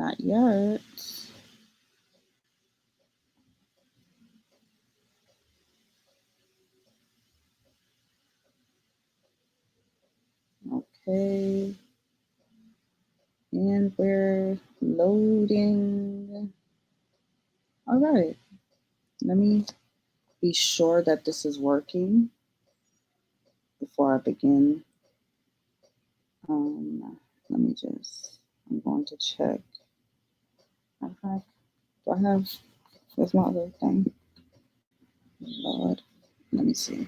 Not yet. Okay. And we're loading. All right. Let me be sure that this is working before I begin. Let me just, I'm going to check. Okay. Do I have, where's my other thing? Lord. Let me see.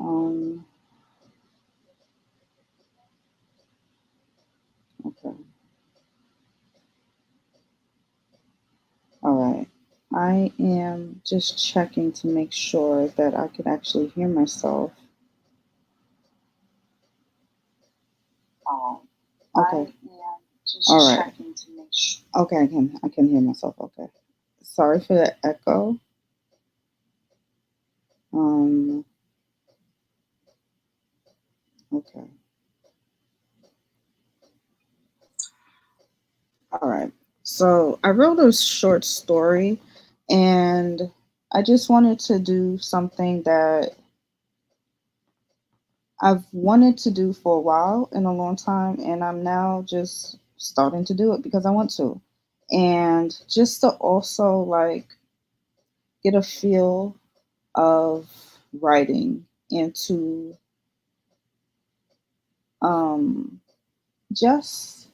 Um, okay. All right. I am just checking to make sure that I could actually hear myself. Okay. All right. Okay, I can hear myself. Okay. Sorry for the echo. Um, okay. All right. So I wrote a short story and I just wanted to do something that I've wanted to do for a while in a long time, and I'm now just starting to do it because I want to. And just to also like get a feel of writing and to um, just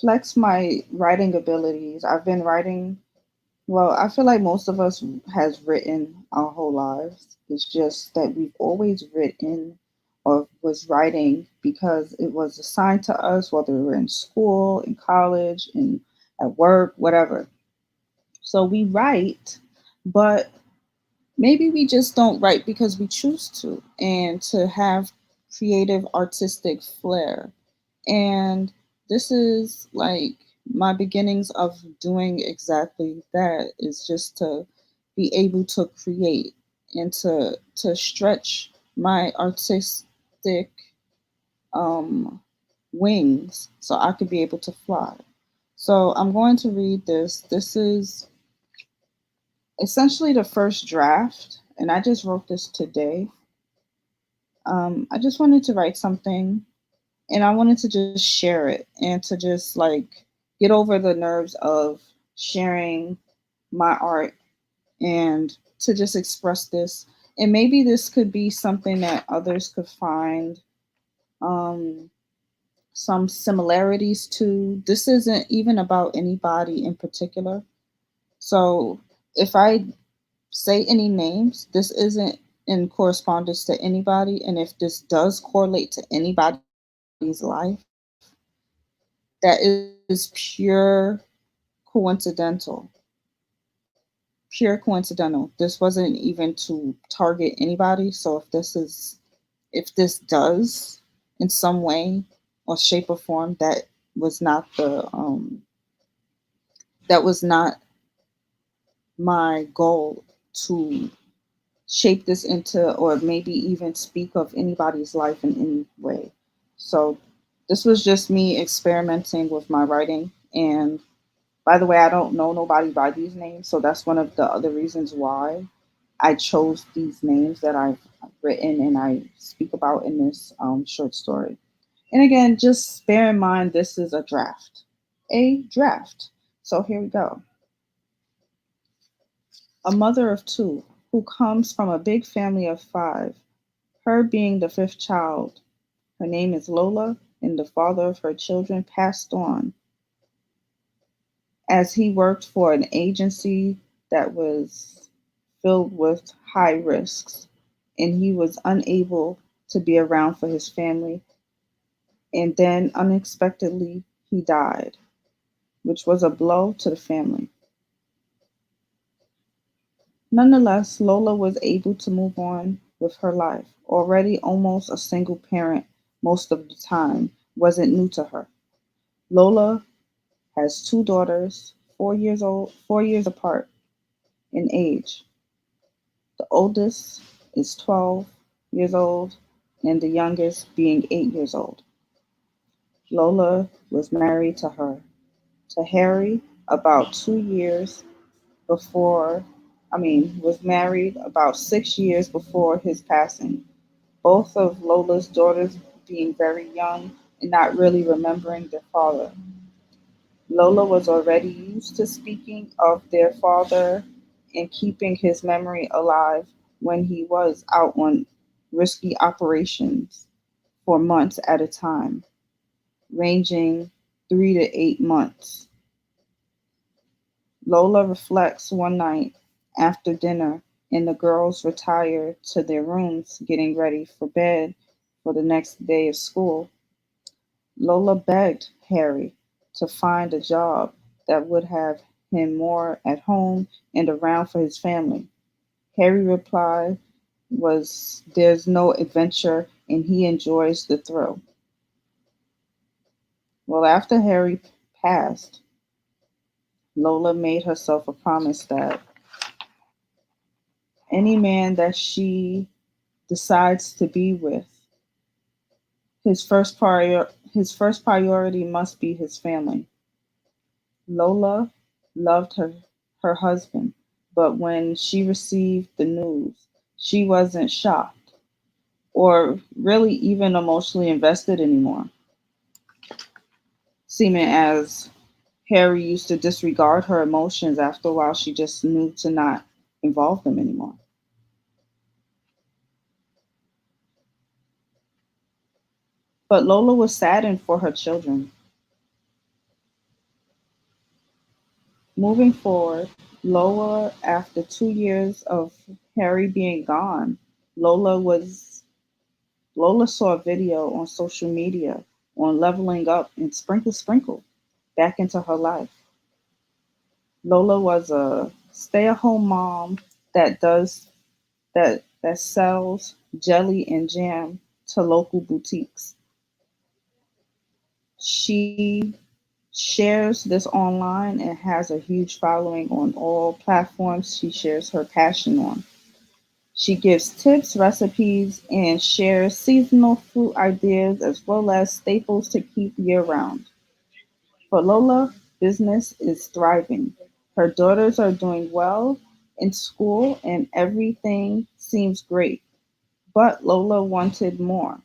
flex my writing abilities. I've been writing, well, I feel like most of us has written our whole lives. It's just that we've always written or was writing because it was assigned to us, whether we were in school, in college, in at work, whatever. So we write, but maybe we just don't write because we choose to and to have creative artistic flair. And this is like my beginnings of doing exactly that, is just to be able to create and to stretch my artistic um wings so I could be able to fly. So I'm going to read this. This is essentially the first draft, and I just wrote this today. I just wanted to write something and I wanted to just share it and to just like get over the nerves of sharing my art and to just express this. And maybe this could be something that others could find um, some similarities to. This isn't even about anybody in particular. So if I say any names, this isn't in correspondence to anybody. And if this does correlate to anybody's life, that is coincidental, pure coincidental. This wasn't even to target anybody. So if this does in some way or shape or form, was not the that was not my goal to shape this into or maybe even speak of anybody's life in any way. So this was just me experimenting with my writing. And by the way, I don't know nobody by these names, so that's one of the other reasons why I chose these names that I've written and I speak about in this short story. And again, just bear in mind this is a draft. A draft. So here we go. A mother of two who comes from a big family of five, her being the fifth child. Her name is Lola, and the father of her children passed on as he worked for an agency that was filled with high risks, and he was unable to be around for his family. And then unexpectedly, he died, which was a blow to the family. Nonetheless, Lola was able to move on with her life. Already almost a single parent most of the time wasn't new to her. Lola has two daughters, 4 years old, 4 years apart in age. The oldest is 12 years old, and the youngest being 8 years old. Lola was married to Harry about 2 years before, was married about 6 years before his passing. Both of Lola's daughters being very young and not really remembering their father. Lola was already used to speaking of their father and keeping his memory alive when he was out on risky operations for months at a time, ranging 3 to 8 months. Lola reflects one night after dinner and the girls retire to their rooms getting ready for bed for the next day of school. Lola begged Harry to find a job that would have him more at home and around for his family. Harry replied was there's no adventure and he enjoys the thrill. Well, after Harry passed, Lola made herself a promise that any man that she decides to be with, his first priority must be his family. Lola loved her husband, but when she received the news, she wasn't shocked or really even emotionally invested anymore, seeming as Harry used to disregard her emotions after a while she just knew to not involve them anymore. But Lola was saddened for her children. Moving forward, after 2 years of Harry being gone, Lola was Lola saw a video on social media on leveling up and sprinkle sprinkle back into her life. Lola was a stay-at-home mom that does that sells jelly and jam to local boutiques. She shares this online and has a huge following on all platforms she shares her passion on. She gives tips, recipes, and shares seasonal fruit ideas as well as staples to keep year round. For Lola, business is thriving. Her daughters are doing well in school and everything seems great. But Lola wanted more.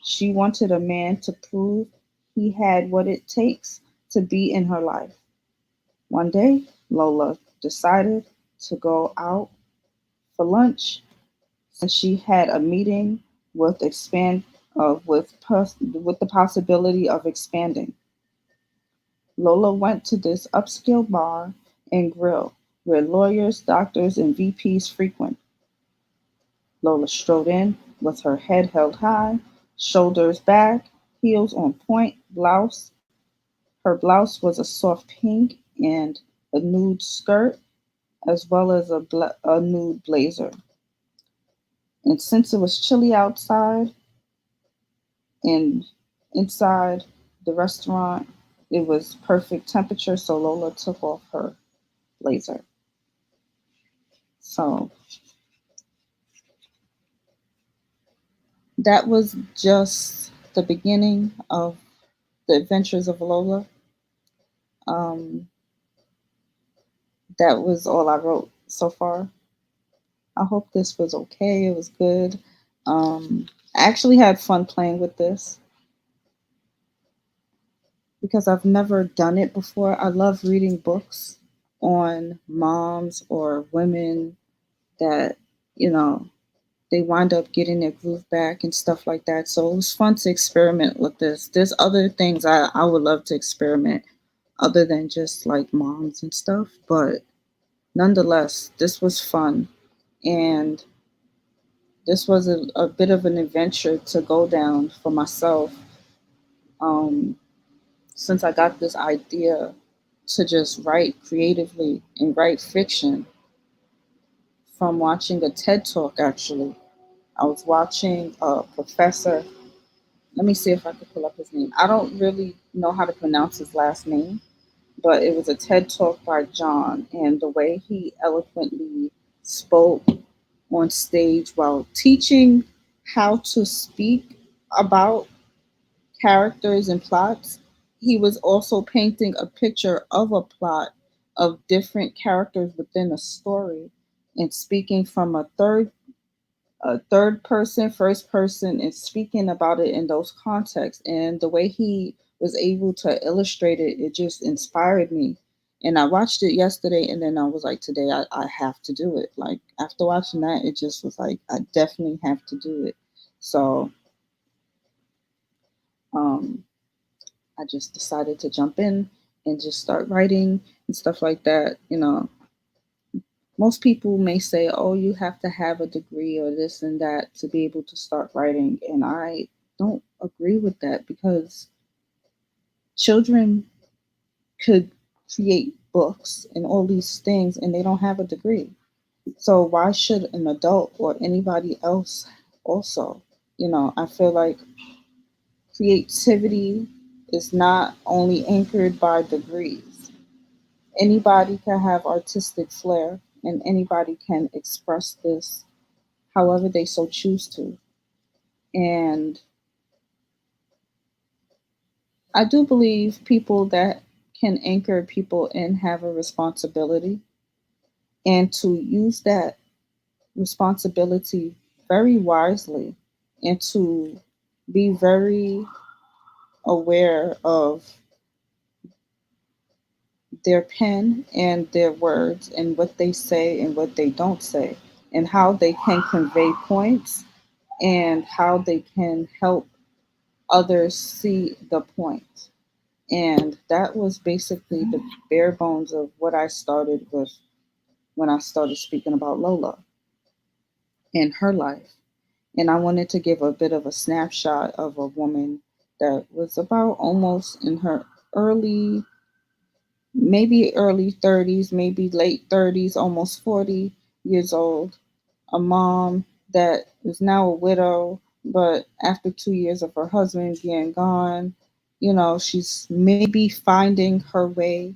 She wanted a man to prove he had what it takes to be in her life. One day, Lola decided to go out for lunch since she had a meeting with expand with the possibility of expanding. Lola went to this upscale bar and grill where lawyers, doctors, and VPs frequent. Lola strode in with her head held high, shoulders back, heels on point, blouse. Her blouse was a soft pink and a nude skirt, as well as a nude blazer. And since it was chilly outside and inside the restaurant, it was perfect temperature, so Lola took off her blazer. So that was just the beginning of the adventures of Lola. Um, that was all I wrote so far. I hope this was okay. It was good. I actually had fun playing with this because I've never done it before. I love reading books on moms or women that, you know, they wind up getting their groove back and stuff like that. So it was fun to experiment with this. There's other things I would love to experiment other than just like moms and stuff. But nonetheless, this was fun. And this was a bit of an adventure to go down for myself um, since I got this idea to just write creatively and write fiction from watching a TED talk actually. I was watching a professor. Let me see if I can pull up his name. I don't really know how to pronounce his last name, but it was a TED talk by John, and the way he eloquently spoke on stage while teaching how to speak about characters and plots, he was also painting a picture of a plot of different characters within a story and speaking from a third person, first person, and speaking about it in those contexts. And the way he was able to illustrate it, it just inspired me. And I watched it yesterday, and then I was like, today I have to do it. Like, after watching that, it just was like, I definitely have to do it. So, um, I just decided to jump in and just start writing and stuff like that. Most people may say, oh, you have to have a degree or this and that to be able to start writing. And I don't agree with that because children could create books and all these things and they don't have a degree. So why should an adult or anybody else also? I feel like creativity is not only anchored by degrees. Anybody can have artistic flair and anybody can express this however they so choose to. And I do believe people that can anchor people in have a responsibility and to use that responsibility very wisely and to be very aware of their pen and their words and what they say and what they don't say and how they can convey points and how they can help others see the point. And that was basically the bare bones of what I started with when I started speaking about Lola and her life. And I wanted to give a bit of a snapshot of a woman that was about almost in her early, maybe early 30s, maybe late 30s, almost 40 years old, a mom that is now a widow, but after 2 years of her husband being gone, she's maybe finding her way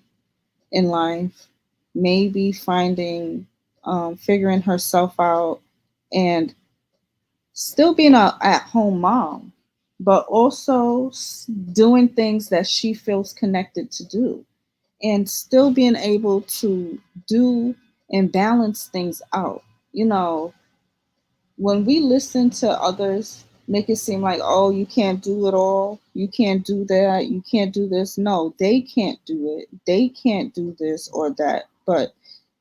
in life, maybe figuring herself out, and still being a at home mom, but also doing things that she feels connected to do, and still being able to do and balance things out. You know, when we listen to others make it seem like, oh, you can't do it all, you can't do that, you can't do this. No, they can't do it. They can't do this or that. But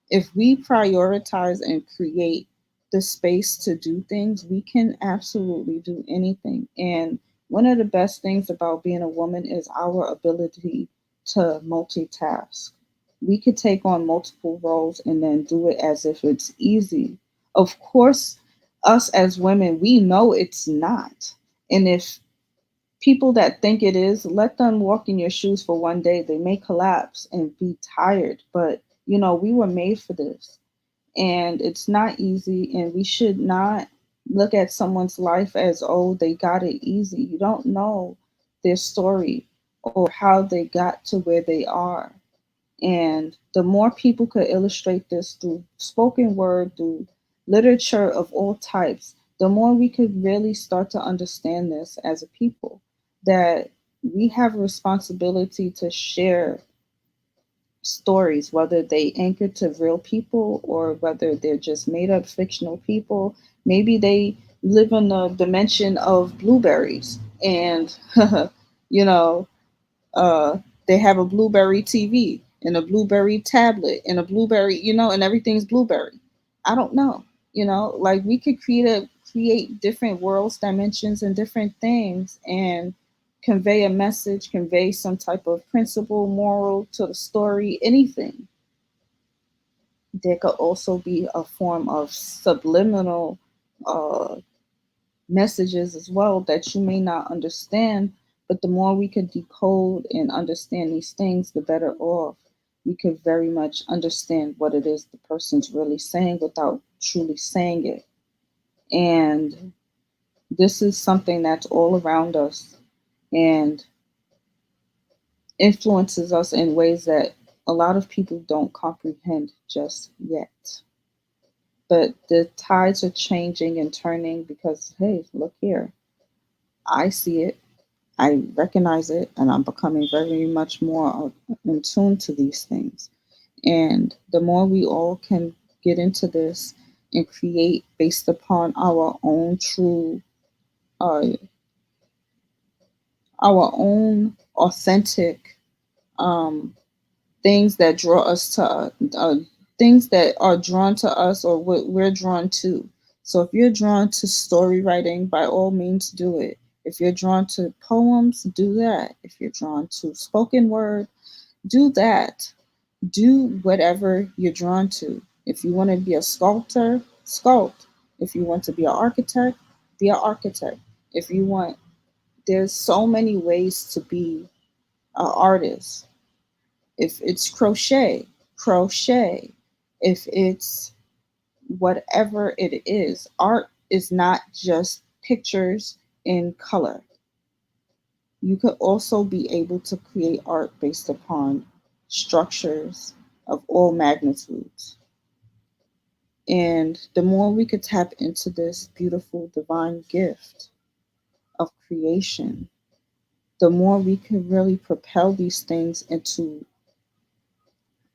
if we prioritize and create the space to do things, we can absolutely do anything. And one of the best things about being a woman is our ability to multitask. We could take on multiple roles and then do it as if it's easy. Of course, us as women, we know it's not. And if people that think it is, let them walk in your shoes for one day. They may collapse and be tired, but we were made for this. And it's not easy, and we should not look at someone's life as, oh, they got it easy. You don't know their story or how they got to where they are. And the more people could illustrate this through spoken word, through literature of all types, the more we could really start to understand this as a people, that we have a responsibility to share stories, whether they anchor to real people or whether they're just made up fictional people. Maybe they live in a dimension of blueberries and, you know, uh, they have a blueberry TV and a blueberry tablet and a blueberry, and everything's blueberry. I don't know, like we could create different worlds, dimensions, and different things, and convey a message, convey some type of principle, moral to the story, anything. There could also be a form of subliminal uh, messages as well that you may not understand. But the more we could decode and understand these things, the better off we could very much understand what it is the person's really saying without truly saying it. And this is something that's all around us. And influences us in ways that a lot of people don't comprehend just yet. But the tides are changing and turning because, hey, look here. I see it, I recognize it, and I'm becoming very much more in tune to these things. And the more we all can get into this and create based upon uh, our own authentic um, things that draw us to things that are drawn to us or what we're drawn to. So if you're drawn to story writing, by all means do it. If you're drawn to poems, do that. If you're drawn to spoken word, do that. Do whatever you're drawn to. If you want to be a sculptor, sculpt. If you want to be an architect, be an architect. If you want, there's so many ways to be an artist. If it's crochet, crochet. If it's whatever it is, art is not just pictures in color. You could also be able to create art based upon structures of all magnitudes. And the more we could tap into this beautiful divine gift of creation, the more we can really propel these things into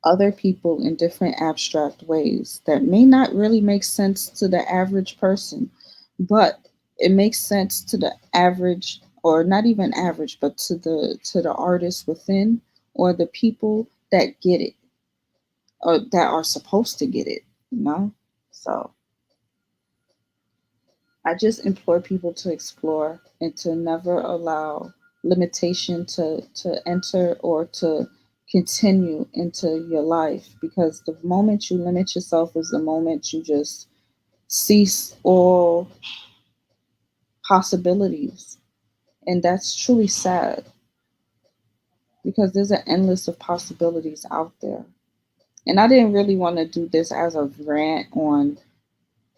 other people in different abstract ways that may not really make sense to the average person, but it makes sense to the average, or not even average, but to the artist within, or the people that get it, or that are supposed to get it, you know? So I just implore people to explore and to never allow limitation to enter or to continue into your life, because the moment you limit yourself is the moment you just cease all possibilities. And that's truly sad because there's an endless of possibilities out there. And I didn't really want to do this as a rant on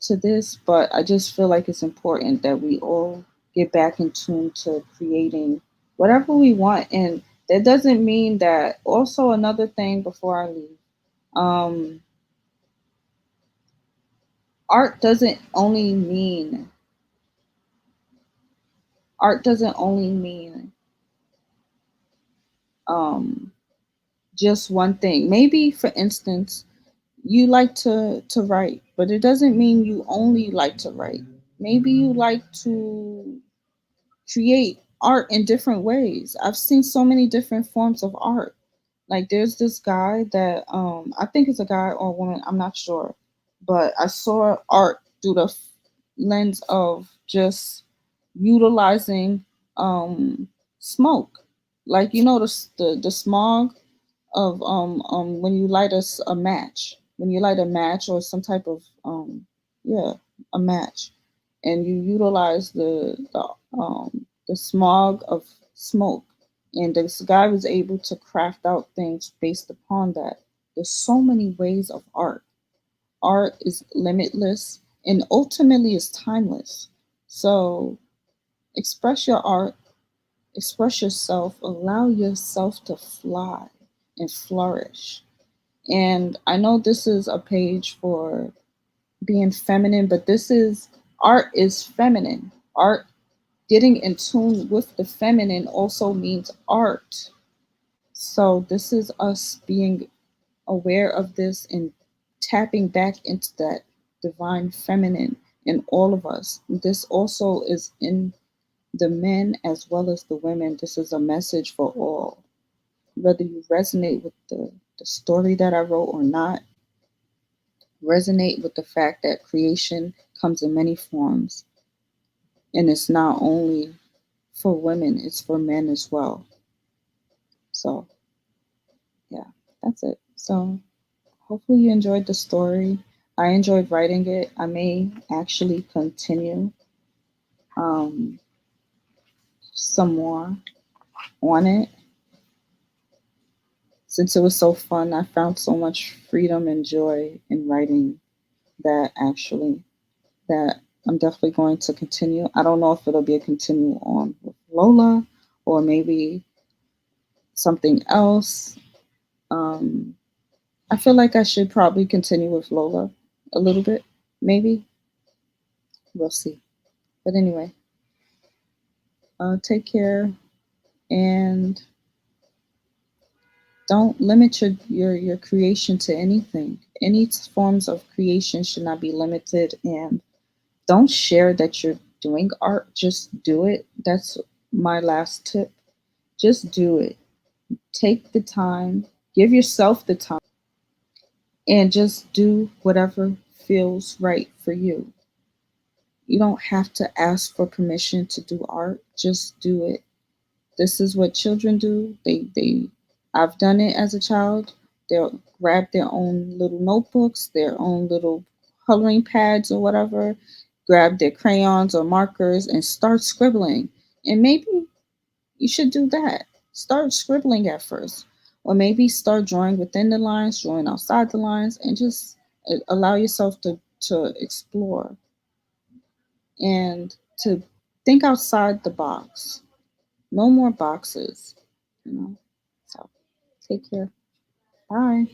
to this, but I just feel like it's important that we all get back in tune to creating whatever we want. And that doesn't mean that, also, another thing before I leave, um, art doesn't only mean, art doesn't only mean um, just one thing. Maybe, for instance, you like to write, but it doesn't mean you only like to write. Maybe you like to create art in different ways. I've seen so many different forms of art. Like there's this guy that I think it's a guy or a woman, I'm not sure, but I saw art through the lens of just utilizing um smoke. Like you know the smog of when you light a match, when you light a match or some type of yeah, a match, and you utilize the smog of smoke, and this guy was able to craft out things based upon that. There's so many ways of art. Art is limitless and ultimately is timeless. So express your art, express yourself, allow yourself to fly and flourish. And I know this is a page for being feminine, but this is, art is feminine. Art, getting in tune with the feminine, also means art. So this is us being aware of this and tapping back into that divine feminine in all of us. This also is in the men as well as the women. This is a message for all. Whether you resonate with the story that I wrote or not, resonate with the fact that creation comes in many forms. And it's not only for women, it's for men as well. So, yeah, that's it. So, hopefully, you enjoyed the story. I enjoyed writing it. I may actually continue um, some more on it since it was so fun. I found so much freedom and joy in writing that actually that I'm definitely going to continue. I don't know if it'll be a continue on with Lola or maybe something else. Um, I feel like I should probably continue with Lola a little bit, maybe. We'll see. But anyway, take care and don't limit your creation to anything. Any forms of creation should not be limited, and don't share that you're doing art. Just do it. That's my last tip. Just do it. Take the time, give yourself the time, and just do whatever feels right for you. You don't have to ask for permission to do art. Just do it. This is what children do. They I've done it as a child. They'll grab their own little notebooks, their own little coloring pads or whatever, grab their crayons or markers and start scribbling. And maybe you should do that. Start scribbling at first. Or maybe start drawing within the lines, drawing outside the lines, and just allow yourself to explore and to think outside the box. No more boxes, you know. So take care. Bye.